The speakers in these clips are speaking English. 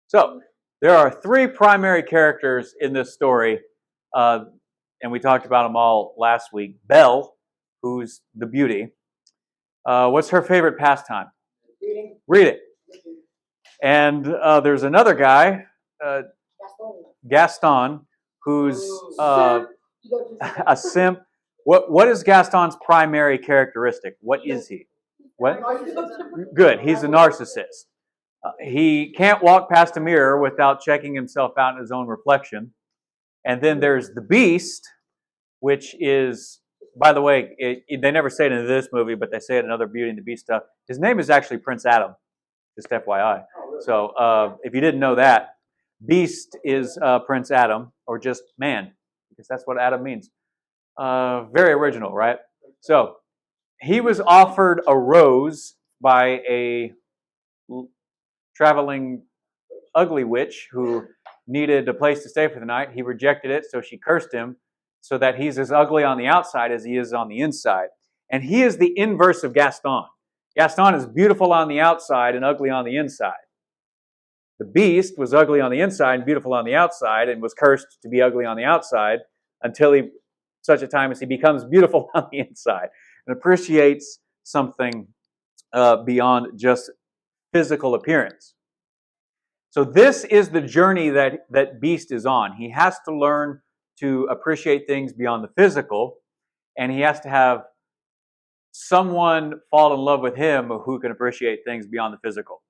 So there are three primary characters in this story, and we talked about them all last week. Belle, who's the beauty. What's her favorite pastime? Reading. Read it. And there's another guy, Gaston, who's a simp. What is Gaston's primary characteristic? What is he? What? Good. He's a narcissist. He can't walk past a mirror without checking himself out in his own reflection. And then there's the Beast, which is, by the way, they never say it in this movie, but they say it in other Beauty and the Beast stuff. His name is actually Prince Adam, just FYI. So if you didn't know that, Beast is Prince Adam, or just man, because that's what Adam means. Very original, right? So he was offered a rose by a traveling ugly witch who needed a place to stay for the night. He rejected it, so she cursed him so that he's as ugly on the outside as he is on the inside. And he is the inverse of Gaston. Gaston is beautiful on the outside and ugly on the inside. The Beast was ugly on the inside and beautiful on the outside and was cursed to be ugly on the outside until such a time as he becomes beautiful on the inside and appreciates something beyond just physical appearance. So this is the journey that Beast is on. He has to learn to appreciate things beyond the physical, and he has to have someone fall in love with him who can appreciate things beyond the physical.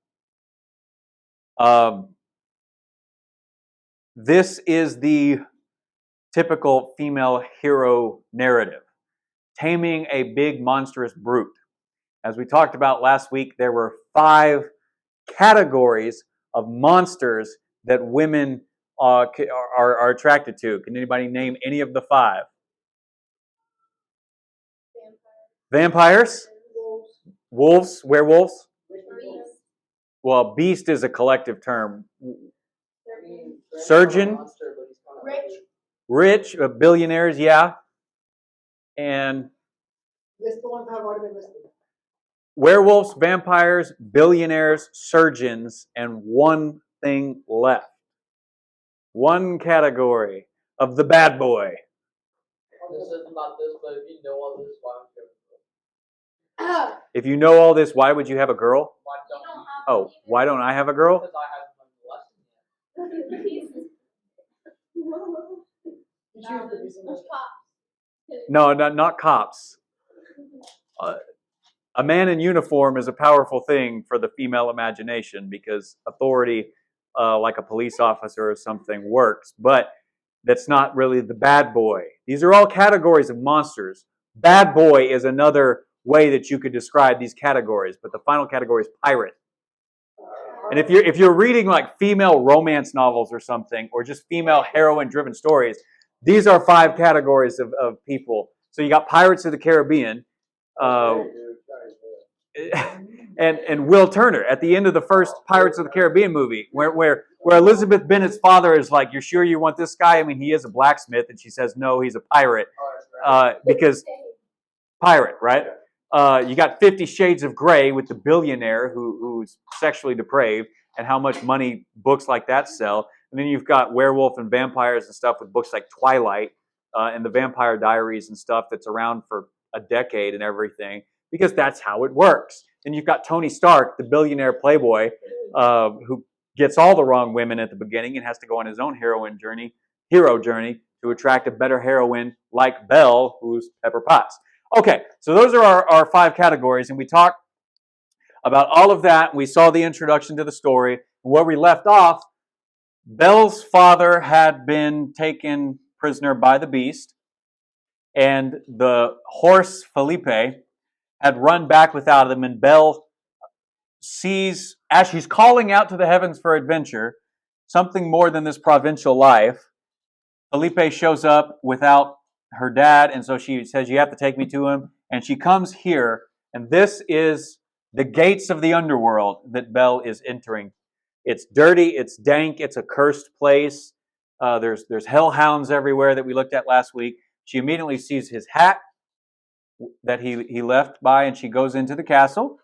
This is the typical female hero narrative, taming a big monstrous brute. As we talked about last week, there were 5 categories of monsters that women are attracted to. Can anybody name any of the 5? Vampires? Wolves? Werewolves? Well, beast is a collective term. Surgeon? Rich? Billionaires, yeah. And List the ones that have already been listed. Werewolves, vampires, billionaires, surgeons, and one thing left. One category of the bad boy. This isn't about this, but if you know all this, why don't you have a girl? If you know all this, why would you have a girl? Why don't you? Oh, why don't I have a girl? Because I haven't learned the lesson yet. No, not cops. A man in uniform is a powerful thing for the female imagination because authority, like a police officer or something, works. But that's not really the bad boy. These are all categories of monsters. Bad boy is another way that you could describe these categories, but the final category is pirate. And if you're reading like female romance novels or something, or just female heroine-driven stories, these are 5 categories of people. So you got Pirates of the Caribbean, and Will Turner at the end of the first Pirates of the Caribbean movie, where Elizabeth Bennet's father is like, "You're sure you want this guy? I mean, he is a blacksmith," and she says, "No, he's a pirate," because pirate, right? You got 50 Shades of Grey with the billionaire who's sexually depraved, and how much money books like that sell. And then you've got werewolf and vampires and stuff with books like Twilight and the Vampire Diaries and stuff that's around for a decade and everything, because that's how it works. And you've got Tony Stark, the billionaire playboy, who gets all the wrong women at the beginning and has to go on his own hero journey to attract a better heroine like Belle, who's Pepper Potts. Okay, so those are our 5 categories, and we talked about all of that. We saw the introduction to the story. Where we left off, Belle's father had been taken prisoner by the Beast, and the horse Felipe had run back without him, and Belle sees, as she's calling out to the heavens for adventure, something more than this provincial life. Felipe shows up without her dad, and so she says, "You have to take me to him." And she comes here, and this is the gates of the underworld that Belle is entering. It's dirty, it's dank, it's a cursed place. There's hellhounds everywhere that we looked at last week. She immediately sees his hat that he left by, and she goes into the castle.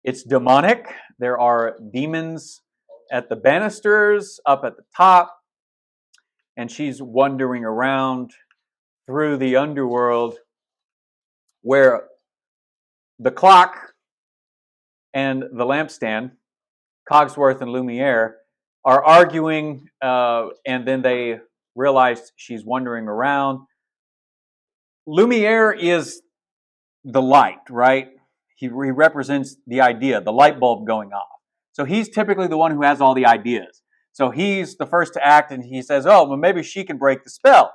It's demonic. There are demons at the banisters up at the top, and she's wandering around through the underworld where the clock and the lampstand, Cogsworth and Lumiere, are arguing, and then they realize she's wandering around. Lumiere is the light, right? He represents the idea, the light bulb going off. So he's typically the one who has all the ideas. So he's the first to act, and he says, oh, well, maybe she can break the spell.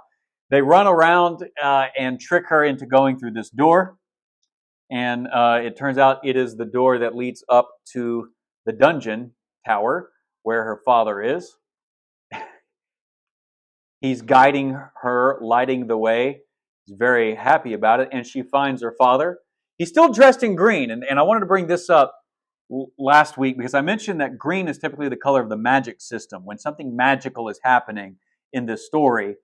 They run around and trick her into going through this door. And it turns out it is the door that leads up to the dungeon tower where her father is. He's guiding her, lighting the way. He's very happy about it. And she finds her father. He's still dressed in green. And I wanted to bring this up last week because I mentioned that green is typically the color of the magic system. When something magical is happening in this story,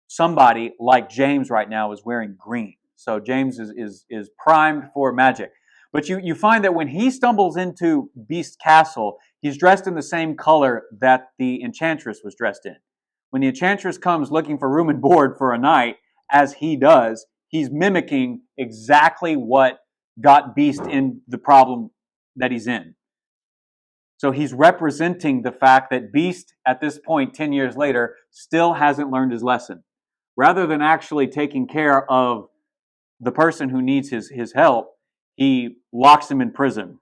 somebody like James right now is wearing green. So James is primed for magic. But you find that when he stumbles into Beast Castle, he's dressed in the same color that the Enchantress was dressed in. When the Enchantress comes looking for room and board for a night, as he does, he's mimicking exactly what got Beast in the problem that he's in. So he's representing the fact that Beast, at this point, 10 years later, still hasn't learned his lesson. Rather than actually taking care of the person who needs his help, he locks him in prison.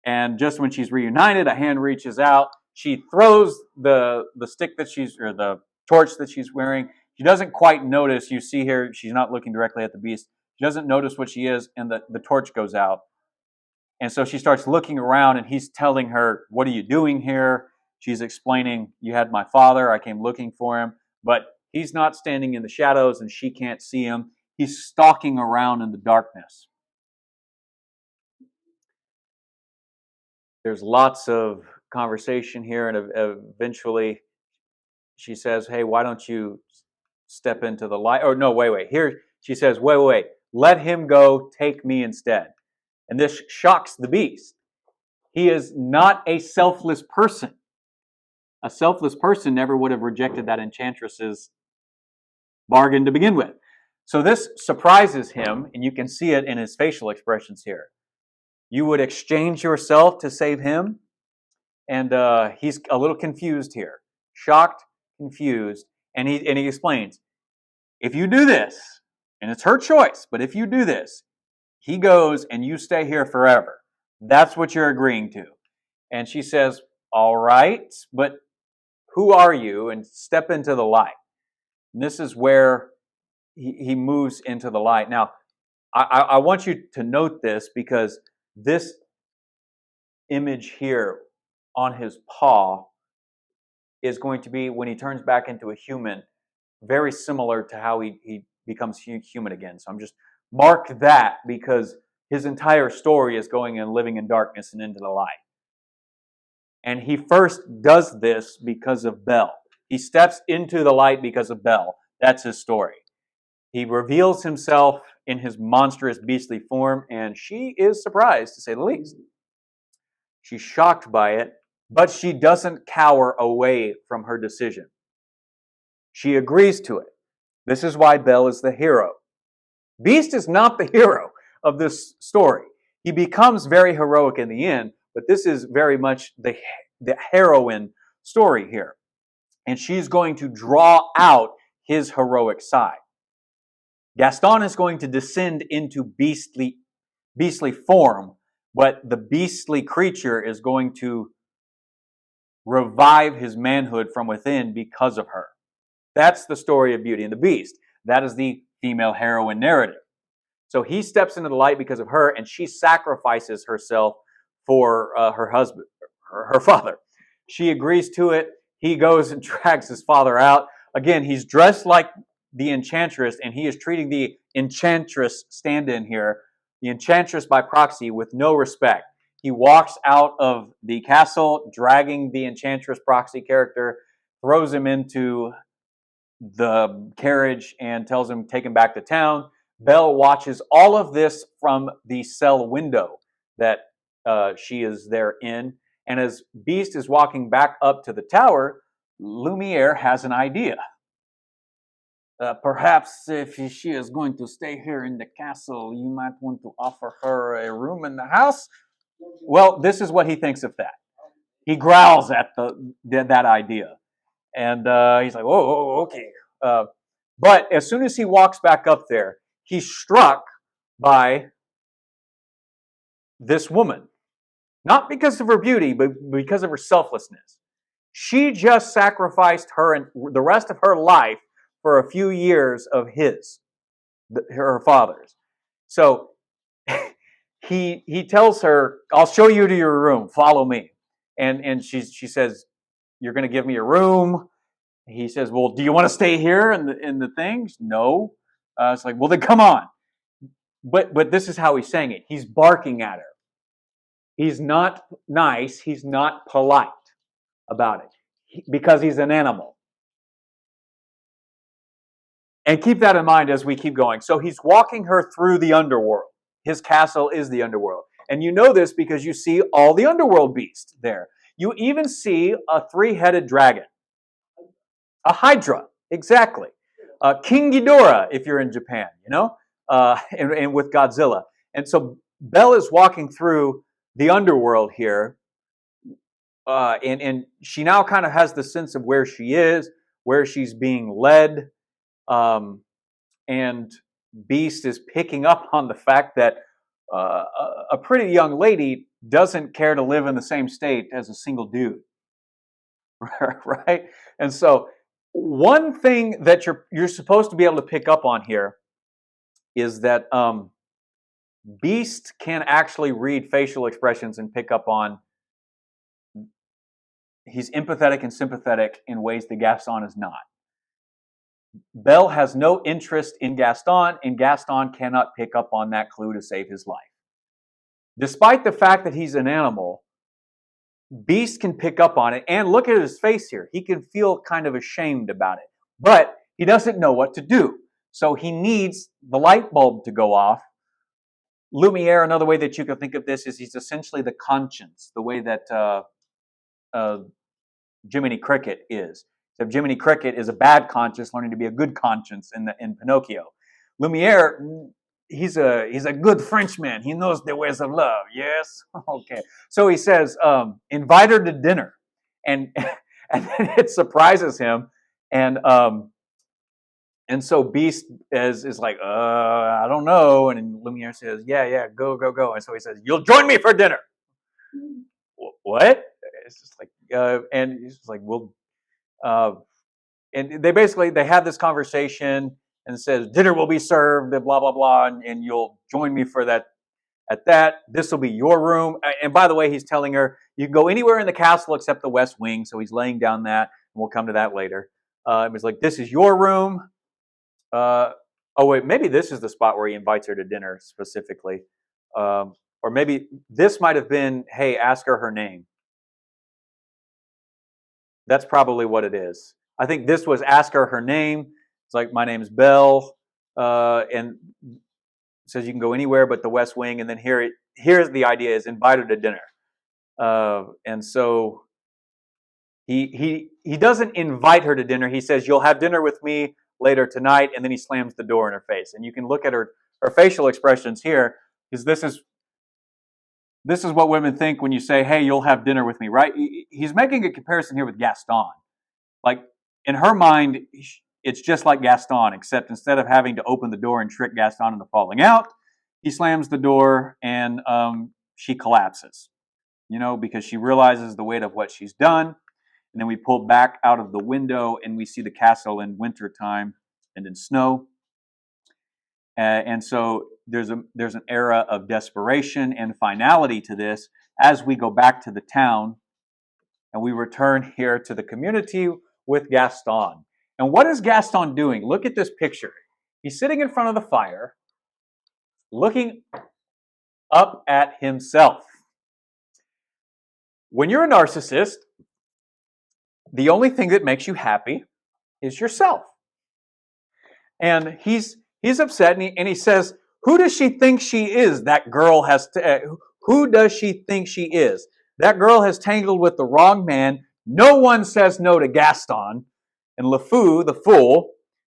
And just when she's reunited, a hand reaches out. She throws the stick that or the torch that she's wearing. She doesn't quite notice. You see here, she's not looking directly at the Beast. She doesn't notice what she is, and the torch goes out. And so she starts looking around, and he's telling her, what are you doing here? She's explaining, you had my father. I came looking for him. But he's not standing in the shadows, and she can't see him. He's stalking around in the darkness. There's lots of conversation here, and eventually she says, hey, why don't you step into the light? Oh, no, wait. Here she says, wait. Let him go, take me instead. And this shocks the Beast. He is not a selfless person. A selfless person never would have rejected that Enchantress's bargain to begin with. So this surprises him, and you can see it in his facial expressions here. You would exchange yourself to save him? And he's a little confused here. Shocked, confused, and he explains, if you do this, and it's her choice, but if you do this, he goes and you stay here forever. That's what you're agreeing to. And she says, all right, but who are you? And step into the light. And this is where he moves into the light. Now, I want you to note this because this image here on his paw is going to be, when he turns back into a human, very similar to how he becomes human again. So I'm just mark that because his entire story is going and living in darkness and into the light. And he first does this because of Belle. He steps into the light because of Belle. That's his story. He reveals himself in his monstrous beastly form, and she is surprised, to say the least. She's shocked by it, but she doesn't cower away from her decision. She agrees to it. This is why Belle is the hero. Beast is not the hero of this story. He becomes very heroic in the end, but this is very much the heroine story here. And she's going to draw out his heroic side. Gaston is going to descend into beastly form, but the beastly creature is going to revive his manhood from within because of her. That's the story of Beauty and the Beast. That is the female heroine narrative. So he steps into the light because of her, and she sacrifices herself for her husband, her father. She agrees to it. He goes and drags his father out. Again, he's dressed like the Enchantress, and he is treating the Enchantress stand-in here, the Enchantress by proxy, with no respect. He walks out of the castle, dragging the Enchantress proxy character, throws him into the carriage, and tells him, take him back to town. Belle watches all of this from the cell window that she is there in, And as Beast is walking back up to the tower, Lumiere has an idea. Perhaps if she is going to stay here in the castle, you might want to offer her a room in the house. Well, this is what he thinks of that. He growls at that idea. And he's like, oh, okay. But as soon as he walks back up there, he's struck by this woman. Not because of her beauty, but because of her selflessness. She just sacrificed her and the rest of her life for a few years of her father's. So he tells her, I'll show you to your room. Follow me. And she says, you're going to give me a room. He says, well, do you want to stay here in the things? No. It's like, well, then come on. But this is how he's saying it. He's barking at her. He's not nice. He's not polite about it because he's an animal. And keep that in mind as we keep going. So he's walking her through the underworld. His castle is the underworld. And you know this because you see all the underworld beasts there. You even see a 3-headed dragon. A hydra, exactly. King Ghidorah, if you're in Japan, and with Godzilla. And so Belle is walking through the underworld here, and she now kind of has the sense of where she is, where she's being led, and Beast is picking up on the fact that a pretty young lady doesn't care to live in the same state as a single dude, right? And so one thing that you're supposed to be able to pick up on here is that Beast can actually read facial expressions and pick up on. He's empathetic and sympathetic in ways that Gaston is not. Belle has no interest in Gaston, and Gaston cannot pick up on that clue to save his life. Despite the fact that he's an animal, Beast can pick up on it, and look at his face here. He can feel kind of ashamed about it, but he doesn't know what to do. So he needs the light bulb to go off. Lumiere, another way that you can think of this is he's essentially the conscience, the way that Jiminy Cricket is. So Jiminy Cricket is a bad conscience learning to be a good conscience in Pinocchio. Lumiere, he's a good Frenchman. He knows the ways of love. Yes, okay. So he says, invite her to dinner, and then it surprises him, and so Beast is like, I don't know, and Lumiere says, yeah, go, and so he says, you'll join me for dinner. What? It's just like, and he's just like, well, and they have this conversation and says, dinner will be served, blah, blah, blah, and you'll join me for that. At that, this will be your room. And by the way, he's telling her, you can go anywhere in the castle except the West Wing, so he's laying down that, and we'll come to that later. It was like, this is your room. Oh, wait, maybe this is the spot where he invites her to dinner specifically. Or maybe this might have been, hey, ask her name. That's probably what it is. I think this was ask her name. It's like, my name's Belle, and it says you can go anywhere but the West Wing. And then here's the idea is invite her to dinner. And so he doesn't invite her to dinner. He says, you'll have dinner with me later tonight. And then he slams the door in her face. And you can look at her facial expressions here, because this is what women think when you say, hey, you'll have dinner with me, right? He's making a comparison here with Gaston. Like, in her mind, it's just like Gaston, except instead of having to open the door and trick Gaston into falling out, he slams the door and she collapses, because she realizes the weight of what she's done. And then we pull back out of the window and we see the castle in wintertime and in snow. And so there's an era of desperation and finality to this as we go back to the town and we return here to the community with Gaston. And what is Gaston doing? Look at this picture. He's sitting in front of the fire, looking up at himself. When you're a narcissist, the only thing that makes you happy is yourself. And he's upset, and he says, who does she think she is? That girl who does she think she is? That girl has tangled with the wrong man. No one says no to Gaston. And LeFou, the fool,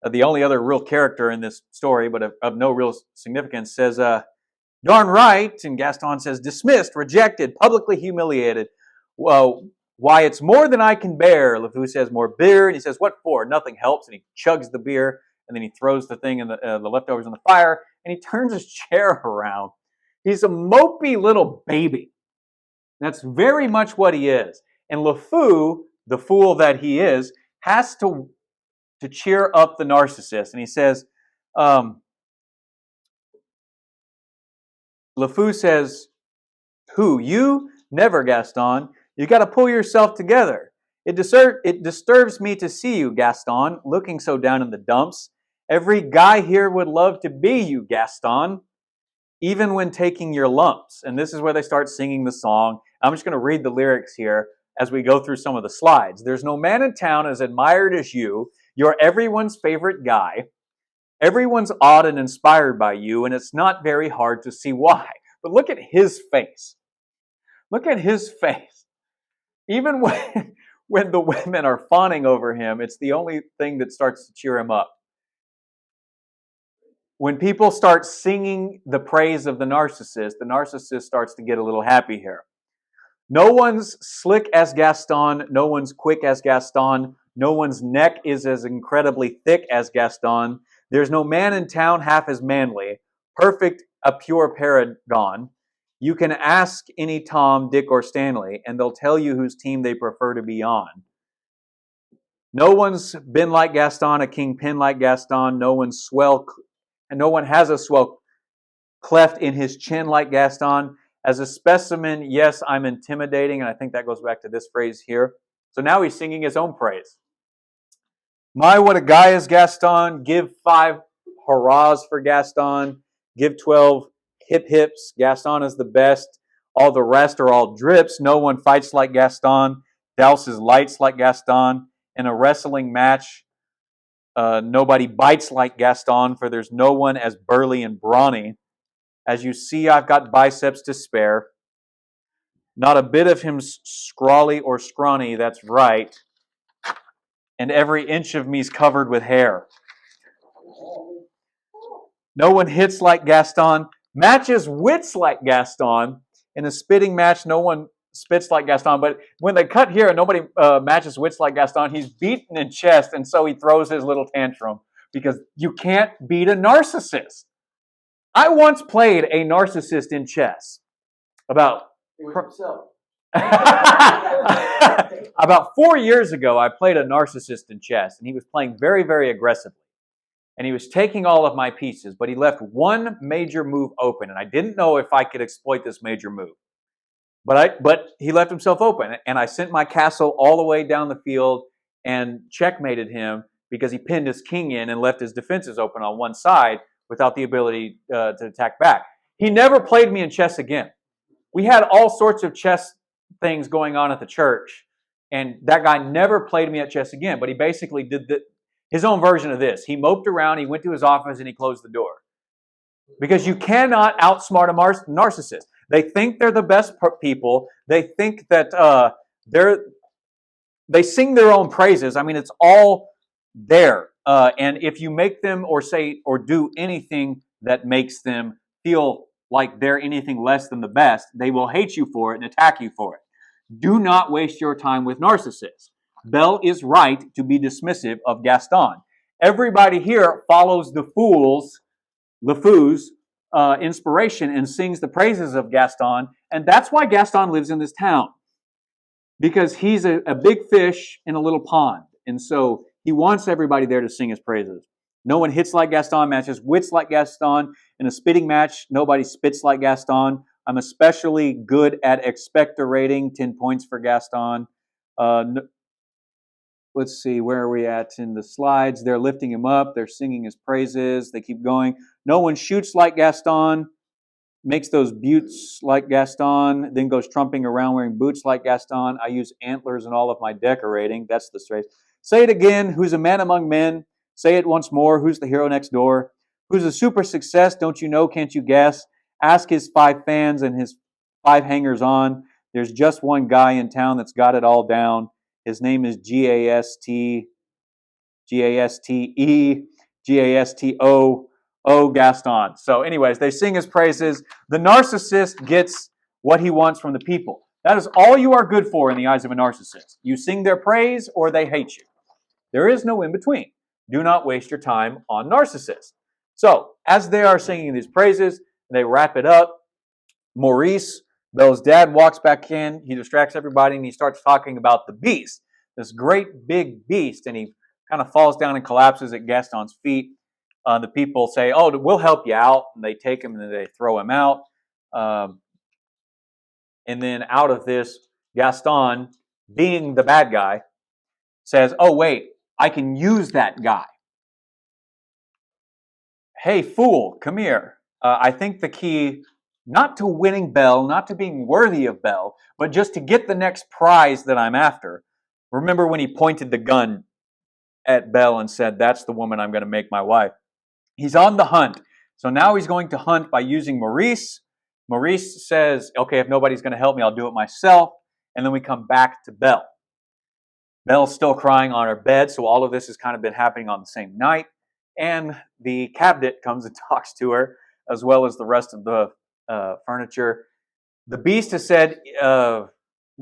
the only other real character in this story, but of no real significance, says, darn right. And Gaston says, dismissed, rejected, publicly humiliated. Well, why, it's more than I can bear. LeFou says, more beer. And he says, what for? Nothing helps. And he chugs the beer. And then he throws the thing in the leftovers in the fire. And he turns his chair around. He's a mopey little baby. That's very much what he is. And LeFou, the fool that he is, has to cheer up the narcissist. And he says, LeFou says, who, you? Never, Gaston. You got to pull yourself together. It disturbs me to see you, Gaston, looking so down in the dumps. Every guy here would love to be you, Gaston, even when taking your lumps. And this is where they start singing the song. I'm just going to read the lyrics here as we go through some of the slides. There's no man in town as admired as you. You're everyone's favorite guy. Everyone's awed and inspired by you, and it's not very hard to see why. But look at his face. Look at his face. Even when the women are fawning over him, it's the only thing that starts to cheer him up. When people start singing the praise of the narcissist starts to get a little happy here. No one's slick as Gaston. No one's quick as Gaston. No one's neck is as incredibly thick as Gaston. There's no man in town half as manly. Perfect, a pure paragon. You can ask any Tom, Dick, or Stanley, and they'll tell you whose team they prefer to be on. No one's been like Gaston, a kingpin like Gaston. No one's swell, and no one has a swell cleft in his chin like Gaston. As a specimen, yes, I'm intimidating, and I think that goes back to this phrase here. So now he's singing his own praise. My, what a guy is Gaston. Give 5 hurrahs for Gaston. Give 12 hip hips. Gaston is the best. All the rest are all drips. No one fights like Gaston. Douses lights like Gaston. In a wrestling match, nobody bites like Gaston, for there's no one as burly and brawny. As you see, I've got biceps to spare. Not a bit of him's scrawly or scrawny, that's right. And every inch of me's covered with hair. No one hits like Gaston, matches wits like Gaston. In a spitting match, no one spits like Gaston. But when they cut here and nobody matches wits like Gaston, he's beaten in chest, and so he throws his little tantrum because you can't beat a narcissist. I once played a narcissist in chess. About 4 years ago, I played a narcissist in chess, and he was playing very, very aggressively. And he was taking all of my pieces, but he left one major move open, and I didn't know if I could exploit this major move. But he left himself open, and I sent my castle all the way down the field and checkmated him because he pinned his king in and left his defenses open on one side without the ability to attack back. He never played me in chess again. We had all sorts of chess things going on at the church, and that guy never played me at chess again, but he basically did his own version of this. He moped around, he went to his office, and he closed the door. Because you cannot outsmart a narcissist. They think they're the best people. They think that they sing their own praises. I mean, it's all there. And if you make them or say or do anything that makes them feel like they're anything less than the best, they will hate you for it and attack you for it. Do not waste your time with narcissists. Bell is right to be dismissive of Gaston. Everybody here follows LeFou's inspiration and sings the praises of Gaston, and that's why Gaston lives in this town. Because he's a big fish in a little pond, and so he wants everybody there to sing his praises. No one hits like Gaston, matches wits like Gaston. In a spitting match, nobody spits like Gaston. I'm especially good at expectorating, 10 points for Gaston. Let's see, where are we at in the slides? They're lifting him up. They're singing his praises. They keep going. No one shoots like Gaston, makes those buttes like Gaston, then goes trumping around wearing boots like Gaston. I use antlers in all of my decorating. That's the phrase. Say it again. Who's a man among men? Say it once more. Who's the hero next door? Who's a super success? Don't you know? Can't you guess? Ask his 5 fans and his 5 hangers on. There's just one guy in town that's got it all down. His name is Gaste, Gaste, Gasto, Gaston. So, anyways, they sing his praises. The narcissist gets what he wants from the people. That is all you are good for in the eyes of a narcissist. You sing their praise or they hate you. There is no in between. Do not waste your time on narcissists. So, as they are singing these praises, they wrap it up. Maurice, Belle's dad, walks back in. He distracts everybody and he starts talking about the beast, this great big beast, and he kind of falls down and collapses at Gaston's feet. The people say, "Oh, we'll help you out," and they take him and they throw him out. And then out of this, Gaston, being the bad guy, says, "Oh, wait, I can use that guy. Hey, fool, come here. I think the key, not to winning Belle, not to being worthy of Belle, but just to get the next prize that I'm after." Remember when he pointed the gun at Belle and said, "That's the woman I'm going to make my wife." He's on the hunt. So now he's going to hunt by using Maurice. Maurice says, "Okay, if nobody's going to help me, I'll do it myself." And then we come back to Belle. Belle's still crying on her bed, so all of this has kind of been happening on the same night. And the cabinet comes and talks to her, as well as the rest of the furniture. The beast has said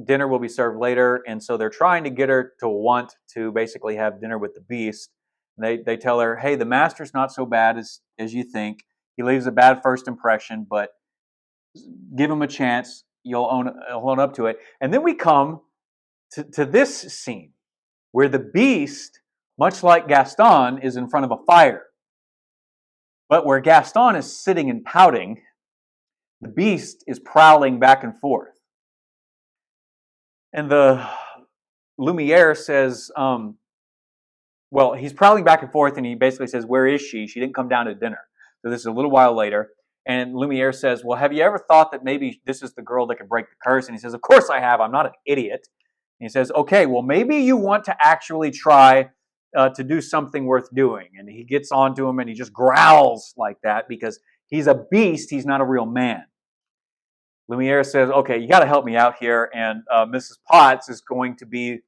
dinner will be served later, and so they're trying to get her to want to basically have dinner with the beast. They tell her, "Hey, the master's not so bad as you think. He leaves a bad first impression, but give him a chance. He'll own up to it." And then we come to this scene where the beast, much like Gaston, is in front of a fire. But where Gaston is sitting and pouting, the beast is prowling back and forth. And the Lumiere says, well, he's prowling back and forth, and he basically says, "Where is she? She didn't come down to dinner." So this is a little while later. And Lumiere says, "Well, have you ever thought that maybe this is the girl that can break the curse?" And he says, "Of course I have. I'm not an idiot." And he says, "Okay, well, maybe you want to actually try to do something worth doing." And he gets onto him and he just growls like that because he's a beast. He's not a real man. Lumiere says, "Okay, you got to help me out here." And Mrs. Potts is going to be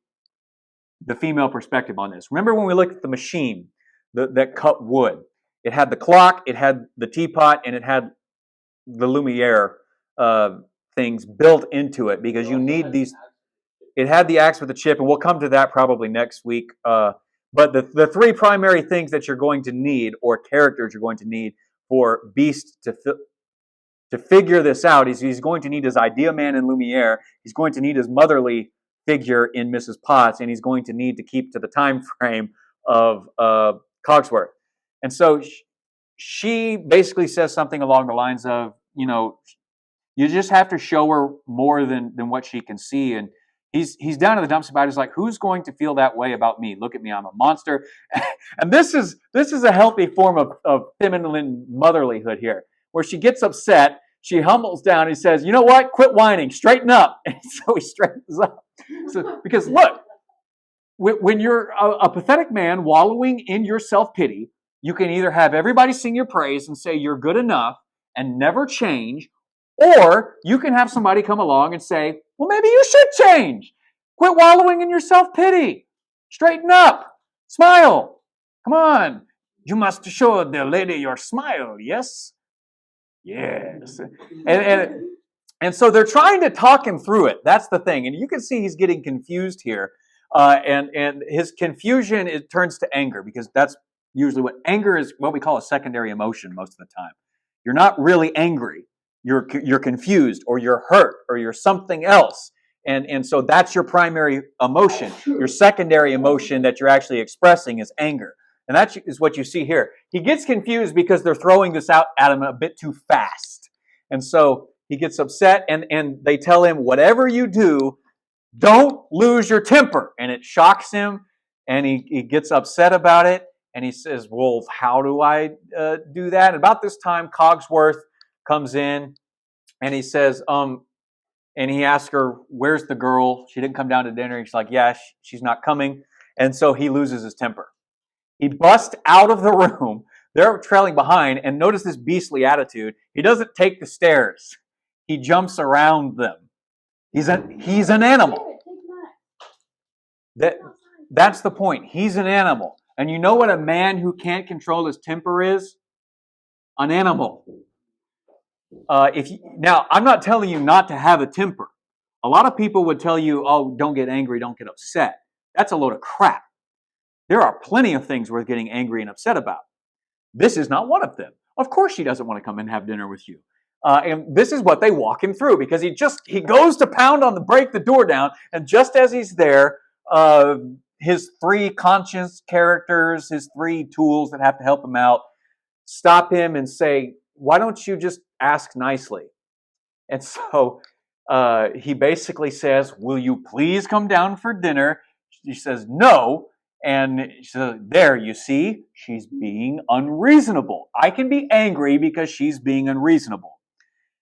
the female perspective on this. Remember when we looked at the machine that cut wood? It had the clock, it had the teapot, and it had the Lumiere things built into it because you need these. It had the axe with the chip, and we'll come to that probably next week. But the three primary things that you're going to need, or characters you're going to need for Beast to figure this out, is he's going to need his idea man in Lumiere, he's going to need his motherly figure in Mrs. Potts, and he's going to need to keep to the time frame of Cogsworth. And so she basically says something along the lines of, you just have to show her more than what she can see. And he's down in the dumps about it. He's like, "Who's going to feel that way about me? Look at me, I'm a monster." And this is a healthy form of feminine motherlyhood here, where she gets upset, she humbles down, and says, "You know what? Quit whining, straighten up." And so he straightens up. So, because look, when you're a pathetic man wallowing in your self-pity, you can either have everybody sing your praise and say you're good enough and never change, or you can have somebody come along and say, "Well, maybe you should change. Quit wallowing in your self-pity. Straighten up. Smile. Come on. You must show the lady your smile, yes?" Yes. And so they're trying to talk him through it. That's the thing. And you can see he's getting confused here. And his confusion, it turns to anger, because that's usually anger is what we call a secondary emotion most of the time. You're not really angry. You're confused, or you're hurt, or you're something else. And so that's your primary emotion. Your secondary emotion that you're actually expressing is anger. And that is what you see here. He gets confused because they're throwing this out at him a bit too fast. And so he gets upset, and they tell him, "Whatever you do, don't lose your temper." And it shocks him, and he gets upset about it. And he says, "Well, how do I do that?" And about this time, Cogsworth comes in, and he says, and he asks her, "Where's the girl? She didn't come down to dinner." And she's like, "Yeah, she's not coming." And so he loses his temper. He busts out of the room. They're trailing behind, and notice this beastly attitude. He doesn't take the stairs. He jumps around them. He's an animal. That's the point. He's an animal. And you know what a man who can't control his temper is? An animal. Now, I'm not telling you not to have a temper. A lot of people would tell you, oh, don't get angry, don't get upset. That's a load of crap. There are plenty of things worth getting angry and upset about. This is not one of them. Of course she doesn't want to come and have dinner with you. And this is what they walk him through, because he goes to pound on break the door down, and just as he's there, his three conscience characters, his three tools that have to help him out, stop him and say, why don't you just ask nicely? And so he basically says, will you please come down for dinner? She says, no. And she says, there, you see, she's being unreasonable. I can be angry because she's being unreasonable.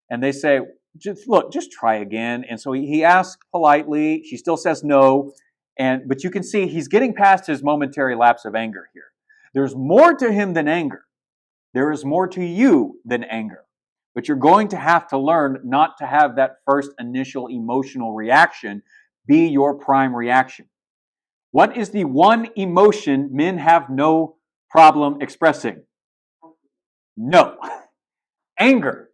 And they say, just try again. And so he asks politely. She still says no. But you can see he's getting past his momentary lapse of anger here. There's more to him than anger. There is more to you than anger. But you're going to have to learn not to have that first initial emotional reaction be your prime reaction. What is the one emotion men have no problem expressing? No. Anger.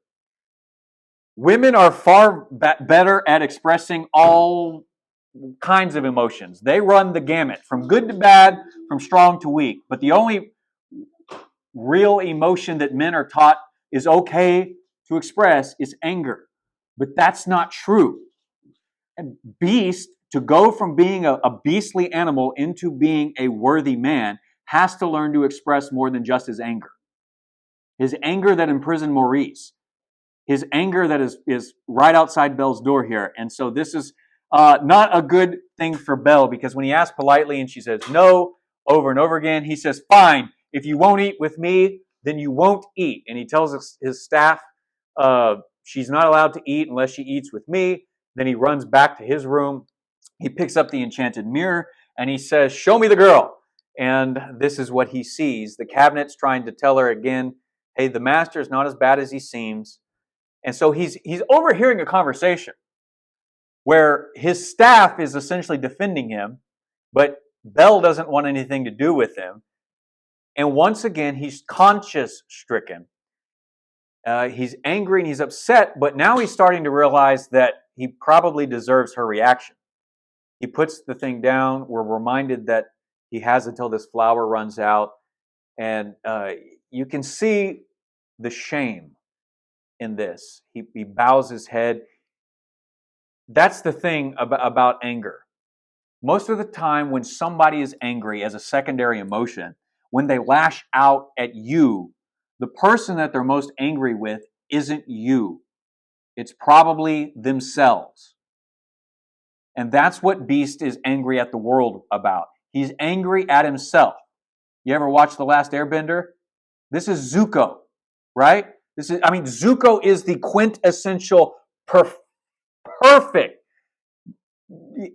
Women are far better at expressing all kinds of emotions. They run the gamut, from good to bad, from strong to weak. But the only real emotion that men are taught is okay to express is anger. But that's not true. And beast, to go from being a beastly animal into being a worthy man, has to learn to express more than just his anger. His anger that imprisoned Maurice. His anger that is right outside Belle's door here. And so this is not a good thing for Belle, because when he asks politely and she says no over and over again, he says, fine, if you won't eat with me, then you won't eat. And he tells his staff she's not allowed to eat unless she eats with me. Then he runs back to his room. He picks up the enchanted mirror and he says, show me the girl. And this is what he sees. The cabinet's trying to tell her again, hey, the master is not as bad as he seems. And so he's overhearing a conversation where his staff is essentially defending him, but Belle doesn't want anything to do with him. And once again, he's conscience-stricken. He's angry and he's upset, but now he's starting to realize that he probably deserves her reaction. He puts the thing down. We're reminded that he has until this flower runs out. And you can see the shame in this. He bows his head. That's the thing about anger. Most of the time when somebody is angry as a secondary emotion, when they lash out at you, the person that they're most angry with isn't you. It's probably themselves. And that's what Beast is angry at the world about. He's angry at himself. You ever watch The Last Airbender? This is Zuko, right? Zuko is the quintessential perfect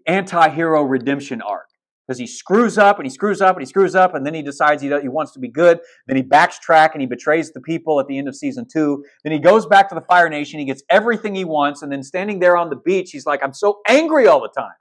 anti-hero redemption arc. Because he screws up and he screws up and he screws up, and then he decides he wants to be good. Then he backtracks and he betrays the people at the end of season 2. Then he goes back to the Fire Nation. He gets everything he wants, and then standing there on the beach, he's like, I'm so angry all the time.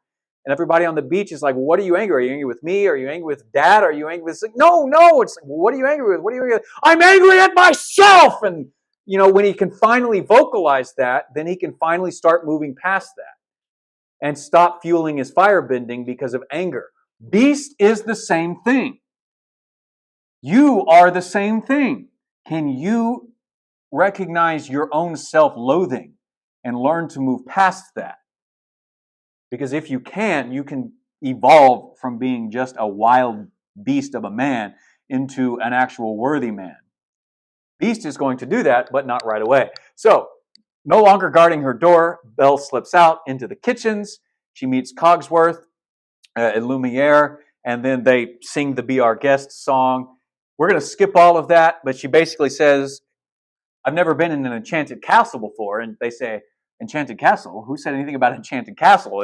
And everybody on the beach is like, well, what are you angry? Are you angry with me? Are you angry with Dad? Are you angry with... It's like, no. It's like, well, what are you angry with? What are you angry with? I'm angry at myself! And, when he can finally vocalize that, then he can finally start moving past that and stop fueling his firebending because of anger. Beast is the same thing. You are the same thing. Can you recognize your own self-loathing and learn to move past that? Because if you can evolve from being just a wild beast of a man into an actual worthy man. Beast is going to do that, but not right away. So, no longer guarding her door, Belle slips out into the kitchens. She meets Cogsworth and Lumiere, and then they sing the Be Our Guest song. We're going to skip all of that, but she basically says, I've never been in an enchanted castle before. And they say, enchanted castle? Who said anything about enchanted castle?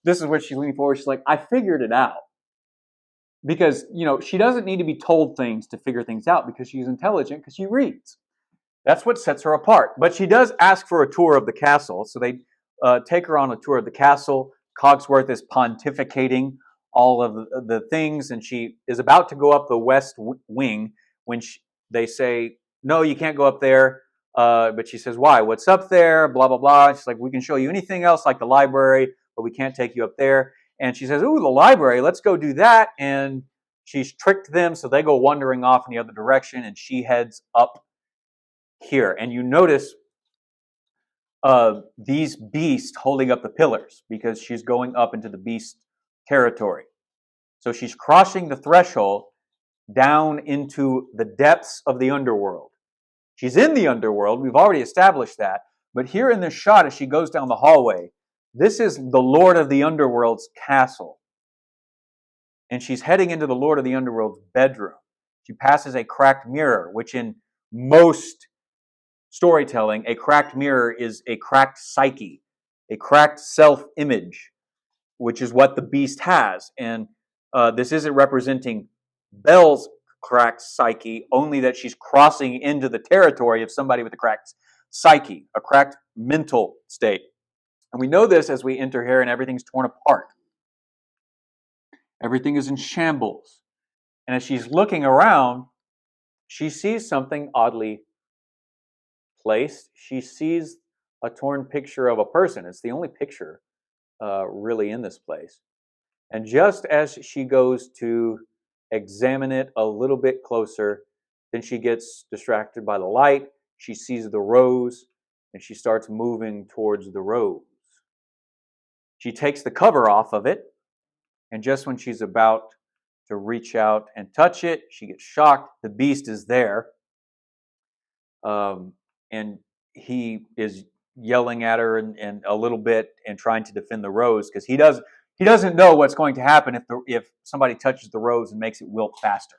This is where she's leaning forward. She's like, I figured it out. Because, she doesn't need to be told things to figure things out because she's intelligent, because she reads. That's what sets her apart. But she does ask for a tour of the castle. So they take her on a tour of the castle. Cogsworth is pontificating all of the things, and she is about to go up the west wing when they say, no, you can't go up there. But she says, why? What's up there? Blah, blah, blah. She's like, we can show you anything else like the library, but we can't take you up there. And she says, ooh, the library, let's go do that. And she's tricked them, so they go wandering off in the other direction, and she heads up here. And you notice these beasts holding up the pillars because she's going up into the beast territory. So she's crossing the threshold down into the depths of the underworld. She's in the underworld. We've already established that. But here in this shot, as she goes down the hallway, this is the Lord of the Underworld's castle. And she's heading into the Lord of the Underworld's bedroom. She passes a cracked mirror, which in most storytelling, a cracked mirror is a cracked psyche, a cracked self-image, which is what the beast has. And this isn't representing Belle's cracked psyche, only that she's crossing into the territory of somebody with a cracked psyche, a cracked mental state. And we know this as we enter here and everything's torn apart. Everything is in shambles. And as she's looking around, she sees something oddly placed. She sees a torn picture of a person. It's the only picture really in this place. And just as she goes to examine it a little bit closer, then she gets distracted by the light. She sees the rose, and she starts moving towards the rose. She takes the cover off of it, and just when she's about to reach out and touch it, she gets shocked. The beast is there, and he is yelling at her and a little bit and trying to defend the rose because he doesn't know what's going to happen if somebody touches the rose and makes it wilt faster.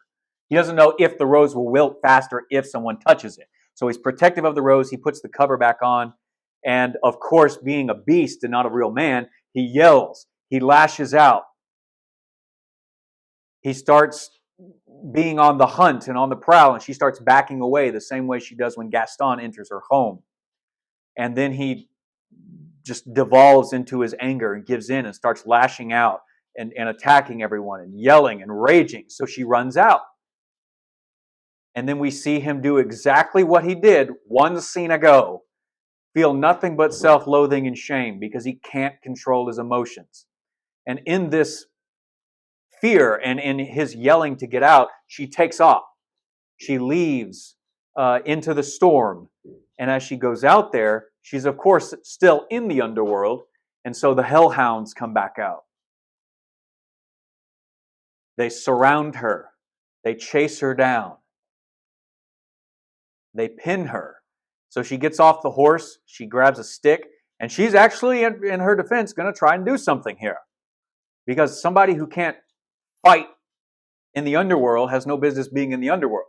He doesn't know if the rose will wilt faster if someone touches it. So he's protective of the rose. He puts the cover back on. And of course, being a beast and not a real man, he yells. He lashes out. He starts being on the hunt and on the prowl, and she starts backing away the same way she does when Gaston enters her home. And then he just devolves into his anger and gives in and starts lashing out and attacking everyone and yelling and raging. So she runs out. And then we see him do exactly what he did one scene ago. Feel nothing but self-loathing and shame because he can't control his emotions. And in this fear and in his yelling to get out, she takes off. She leaves into the storm. And as she goes out there, she's of course still in the underworld. And so the hellhounds come back out. They surround her. They chase her down. They pin her. So she gets off the horse. She grabs a stick. And she's actually, in her defense, going to try and do something here. Because somebody who can't fight in the underworld has no business being in the underworld.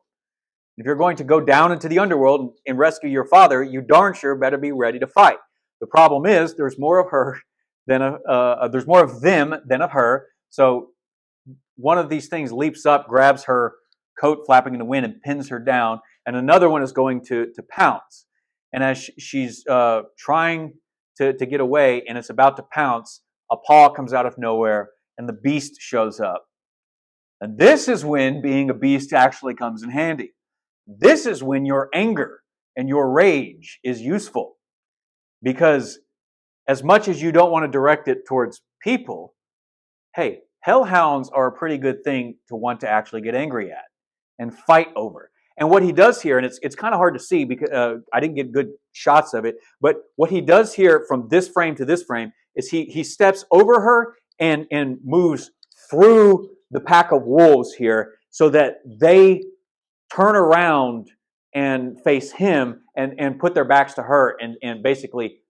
If you're going to go down into the underworld and rescue your father, you darn sure better be ready to fight. The problem is there's more of her than there's more of them than of her. So one of these things leaps up, grabs her coat flapping in the wind, and pins her down. And another one is going to pounce. And as she's trying to get away, and it's about to pounce, a paw comes out of nowhere, and the beast shows up. And this is when being a beast actually comes in handy. This is when your anger and your rage is useful. Because as much as you don't want to direct it towards people, hey, hellhounds are a pretty good thing to want to actually get angry at and fight over. And what he does here, and it's kind of hard to see because I didn't get good shots of it, but what he does here from this frame to this frame is he steps over her and moves through the pack of wolves here so that they turn around and face him and put their backs to her. And basically,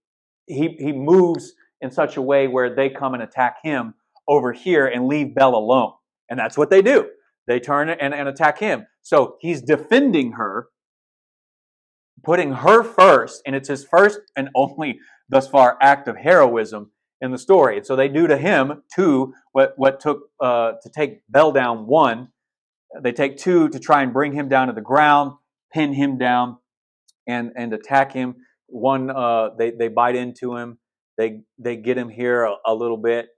he moves in such a way where they come and attack him over here and leave Belle alone. And that's what they do. They turn and attack him. So he's defending her, putting her first, and it's his first and only, thus far, act of heroism in the story. And so they do to him, two, what took to take Belle down, one. They take two to try and bring him down to the ground, pin him down, and attack him. One, they bite into him. They get him here a little bit,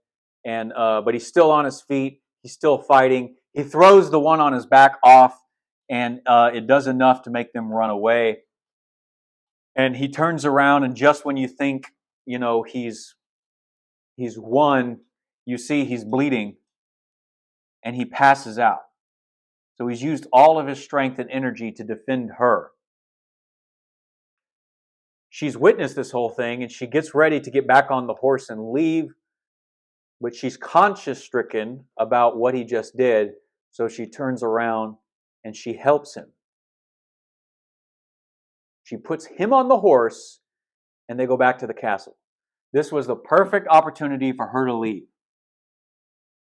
and but he's still on his feet. He's still fighting. He throws the one on his back off, and it does enough to make them run away. And he turns around, and just when you think, he's won, you see he's bleeding, and he passes out. So he's used all of his strength and energy to defend her. She's witnessed this whole thing, and she gets ready to get back on the horse and leave, but she's conscience-stricken about what he just did, so she turns around and she helps him. She puts him on the horse, and they go back to the castle. This was the perfect opportunity for her to leave.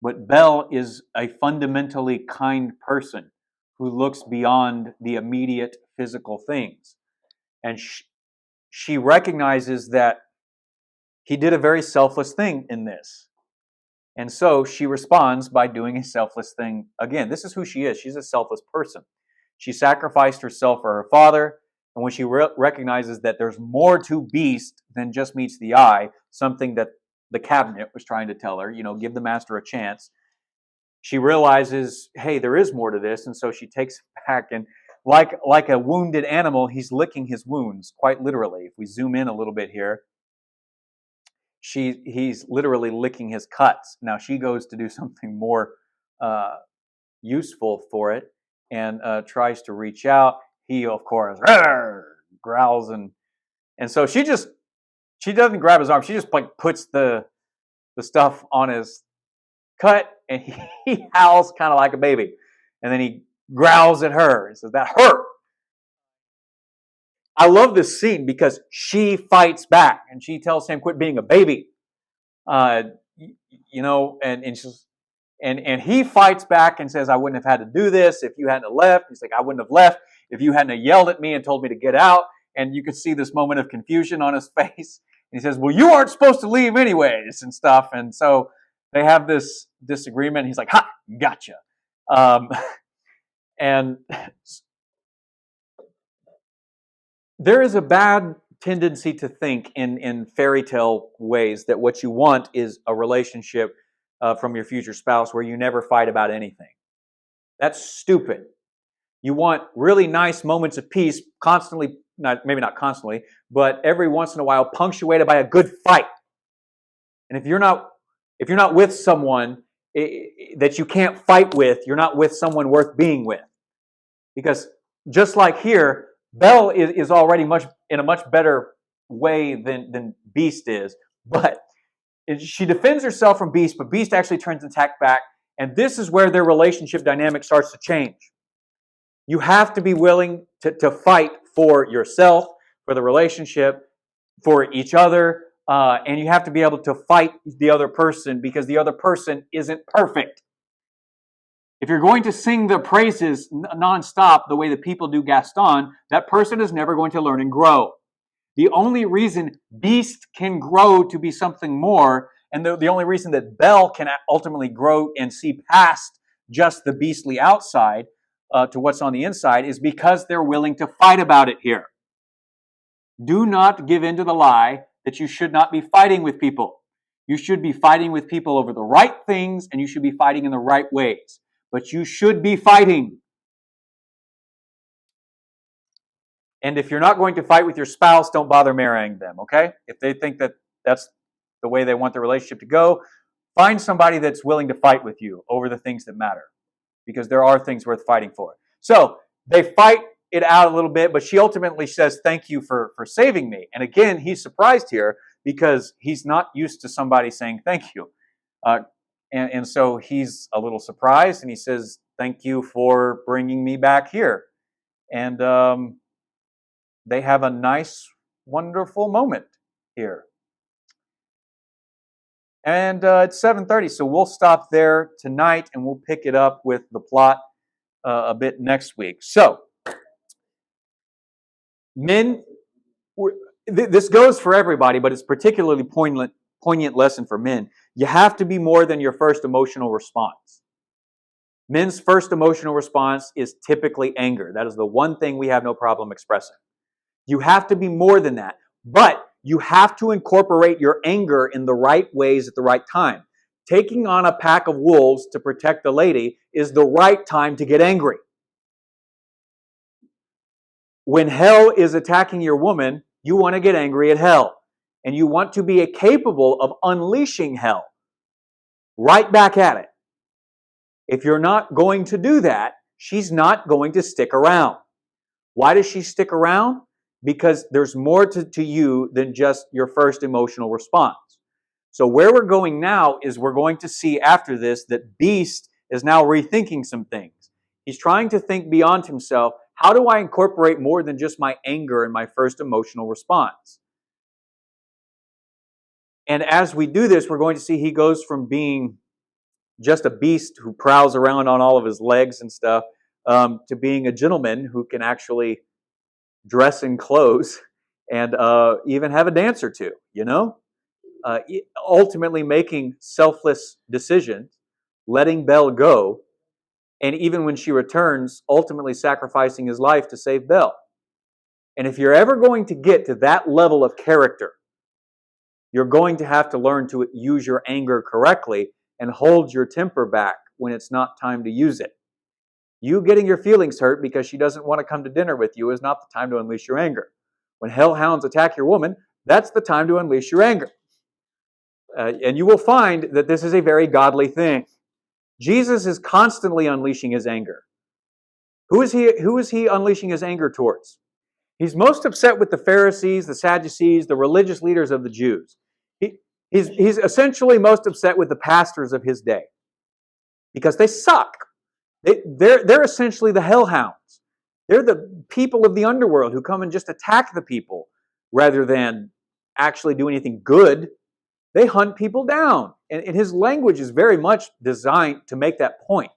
But Belle is a fundamentally kind person who looks beyond the immediate physical things. And she recognizes that he did a very selfless thing in this. And so she responds by doing a selfless thing again. This is who she is. She's a selfless person. She sacrificed herself for her father. And when she recognizes that there's more to Beast than just meets the eye, something that the cabinet was trying to tell her, give the master a chance, she realizes, hey, there is more to this. And so she takes it back, and like a wounded animal, he's licking his wounds, quite literally. If we zoom in a little bit here, he's literally licking his cuts. Now she goes to do something more useful for it, and tries to reach out. He, of course, growls, and so she doesn't grab his arm. She just puts the stuff on his cut, and he howls kind of like a baby, and then he growls at her and says, "That hurt." I love this scene because she fights back, and she tells him, "Quit being a baby," and he fights back and says, "I wouldn't have had to do this if you hadn't left." He's like, "I wouldn't have left if you hadn't yelled at me and told me to get out." And you could see this moment of confusion on his face. And he says, "Well, you aren't supposed to leave anyways," and stuff. And so they have this disagreement. He's like, "Ha, gotcha." And there is a bad tendency to think in fairy tale ways that what you want is a relationship from your future spouse where you never fight about anything. That's stupid. You want really nice moments of peace, constantly, maybe not constantly, but every once in a while, punctuated by a good fight. And if you're not with someone that you can't fight with, you're not with someone worth being with. Because just like here, Belle is already in a much better way than Beast is. But she defends herself from Beast, but Beast actually turns an attack back. And this is where their relationship dynamic starts to change. You have to be willing to fight for yourself, for the relationship, for each other, and you have to be able to fight the other person because the other person isn't perfect. If you're going to sing the praises nonstop the way the people do Gaston, that person is never going to learn and grow. The only reason Beast can grow to be something more, and the only reason that Belle can ultimately grow and see past just the beastly outside to what's on the inside, is because they're willing to fight about it here. Do not give in to the lie that you should not be fighting with people. You should be fighting with people over the right things, and you should be fighting in the right ways. But you should be fighting. And if you're not going to fight with your spouse, don't bother marrying them, okay? If they think that that's the way they want the relationship to go, find somebody that's willing to fight with you over the things that matter, because there are things worth fighting for. So they fight it out a little bit, but she ultimately says, "Thank you for saving me." And again, he's surprised here because he's not used to somebody saying thank you. And so he's a little surprised, and he says, "Thank you for bringing me back here." And they have a nice, wonderful moment here. And it's 7:30, so we'll stop there tonight, and we'll pick it up with the plot a bit next week. So, men, this goes for everybody, but it's particularly poignant lesson for men. You have to be more than your first emotional response. Men's first emotional response is typically anger. That is the one thing we have no problem expressing. You have to be more than that, but You have to incorporate your anger in the right ways at the right time. Taking on a pack of wolves to protect the lady is the right time to get angry. When hell is attacking your woman, you want to get angry at hell. And you want to be capable of unleashing hell right back at it. If you're not going to do that, she's not going to stick around. Why does she stick around? Because there's more to you than just your first emotional response. So where we're going now is we're going to see after this that Beast is now rethinking some things. He's trying to think beyond himself. How do I incorporate more than just my anger in my first emotional response? And as we do this, we're going to see he goes from being just a beast who prowls around on all of his legs and stuff, to being a gentleman who can actually dress in clothes and even have a dance or two, ultimately making selfless decisions, letting Belle go, and even when she returns, ultimately sacrificing his life to save Belle. And if you're ever going to get to that level of character, you're going to have to learn to use your anger correctly and hold your temper back when it's not time to use it. You getting your feelings hurt because she doesn't want to come to dinner with you is not the time to unleash your anger. When hellhounds attack your woman, that's the time to unleash your anger. And you will find that this is a very godly thing. Jesus is constantly unleashing his anger. Who is he unleashing his anger towards? He's most upset with the Pharisees, the Sadducees, the religious leaders of the Jews. He's essentially most upset with the pastors of his day because they suck. They're essentially the hellhounds. They're the people of the underworld who come and just attack the people rather than actually do anything good. They hunt people down. And his language is very much designed to make that point.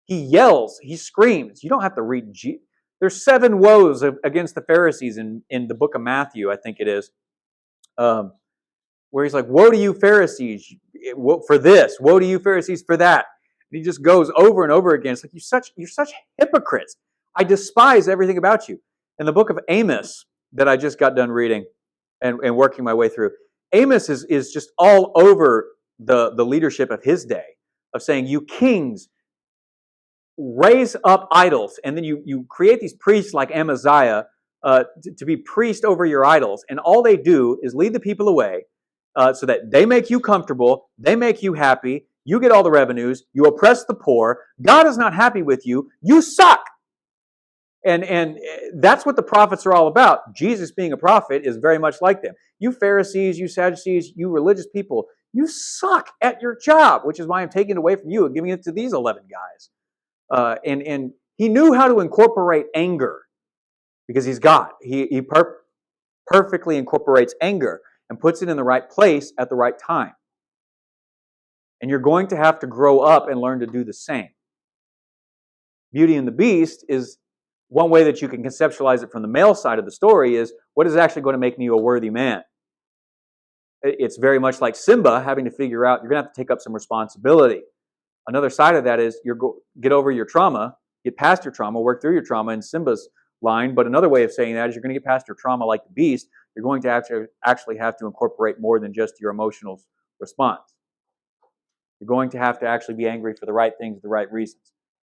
He yells, he screams. You don't have to read. There's 7 woes against the Pharisees in the book of Matthew, I think it is, where he's like, woe to you Pharisees for this, woe to you Pharisees for that. And he just goes over and over again. It's like, you're such hypocrites. I despise everything about you. In the book of Amos that I just got done reading and working my way through, Amos is just all over the leadership of his day, of saying, you kings raise up idols, and then you create these priests like Amaziah to be priest over your idols, and all they do is lead the people away so that they make you comfortable, they make you happy, you get all the revenues, you oppress the poor, God is not happy with you, you suck. And that's what the prophets are all about. Jesus being a prophet is very much like them. You Pharisees, you Sadducees, you religious people, you suck at your job, which is why I'm taking it away from you and giving it to these 11 guys. And he knew how to incorporate anger because he's God. He perfectly incorporates anger and puts it in the right place at the right time. And you're going to have to grow up and learn to do the same. Beauty and the Beast is one way that you can conceptualize it from the male side of the story is, what is actually going to make me a worthy man? It's very much like Simba having to figure out, you're going to have to take up some responsibility. Another side of that is get over your trauma, get past your trauma, work through your trauma in Simba's line. But another way of saying that is you're going to get past your trauma like the beast. You're going to actually have to incorporate more than just your emotional response. You're going to have to actually be angry for the right things, the right reasons.